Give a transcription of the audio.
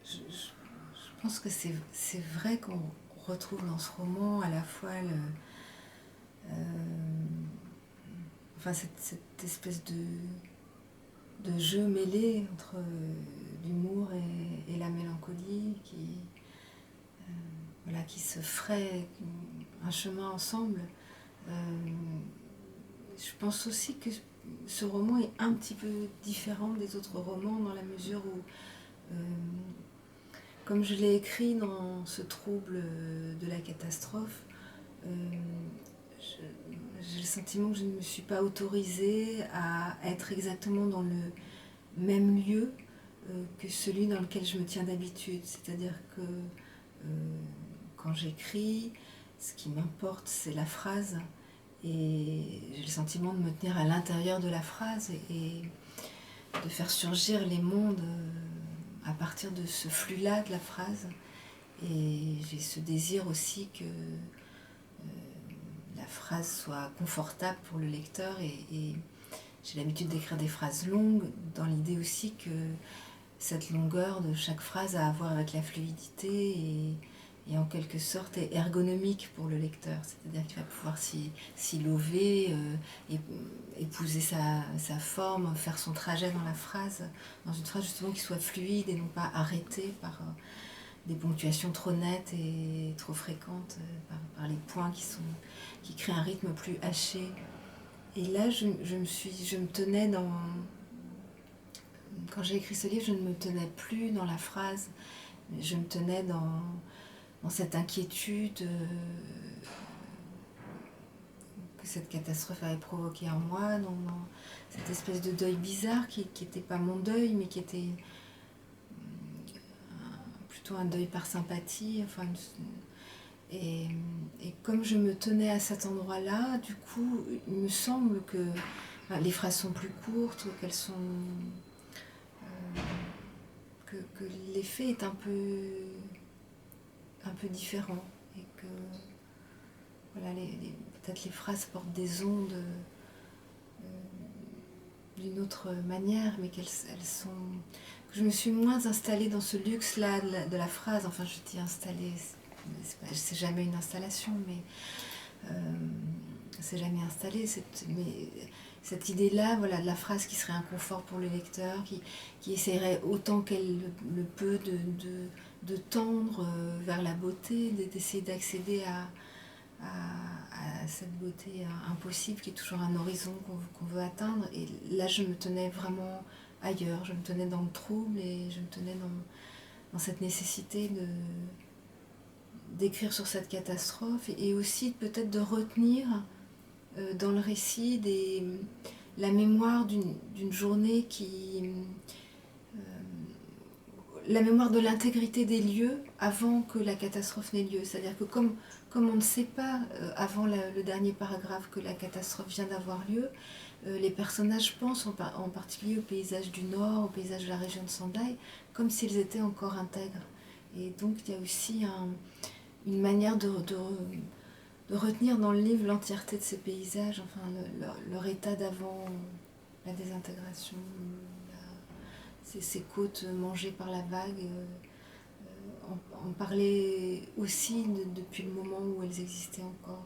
je pense que c'est vrai qu'on retrouve dans ce roman à la fois enfin cette espèce de jeu mêlé entre l'humour et la mélancolie voilà, qui se ferait un chemin ensemble. Euh, je pense aussi que ce roman est un petit peu différent des autres romans dans la mesure où, comme je l'ai écrit dans ce trouble de la catastrophe, euh, j'ai le sentiment que je ne me suis pas autorisée à être exactement dans le même lieu que celui dans lequel je me tiens d'habitude. C'est-à-dire que quand j'écris, ce qui m'importe, c'est la phrase. Et j'ai le sentiment de me tenir à l'intérieur de la phrase et de faire surgir les mondes à partir de ce flux-là de la phrase. Et j'ai ce désir aussi que la phrase soit confortable pour le lecteur. Et j'ai l'habitude d'écrire des phrases longues dans l'idée aussi que cette longueur de chaque phrase a à voir avec la fluidité et en quelque sorte est ergonomique pour le lecteur. C'est-à-dire qu'il va pouvoir s'y lever, épouser sa forme, faire son trajet dans la phrase, dans une phrase justement qui soit fluide et non pas arrêtée par des ponctuations trop nettes et trop fréquentes, par les points qui créent un rythme plus haché. Et là, je me tenais dans... Quand j'ai écrit ce livre, je ne me tenais plus dans la phrase, mais je me tenais dans cette inquiétude que cette catastrophe avait provoquée en moi, dans cette espèce de deuil bizarre qui n'était pas mon deuil, mais qui était plutôt un deuil par sympathie. Enfin, et comme je me tenais à cet endroit-là, du coup, il me semble que les phrases sont plus courtes, qu'elles sont... que l'effet est un peu différent et que voilà, peut-être les phrases portent des ondes d'une autre manière, mais qu'elles sont... Je me suis moins installée dans ce luxe-là de la phrase. Enfin, je dis installée, c'est jamais une installation, mais c'est jamais installé. Mais cette idée-là, voilà, de la phrase qui serait un confort pour le lecteur, qui essaierait autant qu'elle le peut de tendre vers la beauté, d'essayer d'accéder à cette beauté impossible qui est toujours un horizon qu'on veut atteindre. Et là, je me tenais vraiment ailleurs, je me tenais dans le trouble et je me tenais dans cette nécessité d'écrire sur cette catastrophe et aussi peut-être de retenir dans le récit la mémoire d'une journée la mémoire de l'intégrité des lieux avant que la catastrophe n'ait lieu. C'est-à-dire que comme on ne sait pas avant le dernier paragraphe que la catastrophe vient d'avoir lieu, les personnages pensent en particulier au paysage du Nord, au paysage de la région de Sendai, comme s'ils étaient encore intègres. Et donc il y a aussi une manière de retenir dans le livre l'entièreté de ces paysages, enfin leur état d'avant la désintégration, ces côtes mangées par la vague, en parler aussi depuis le moment où elles existaient encore.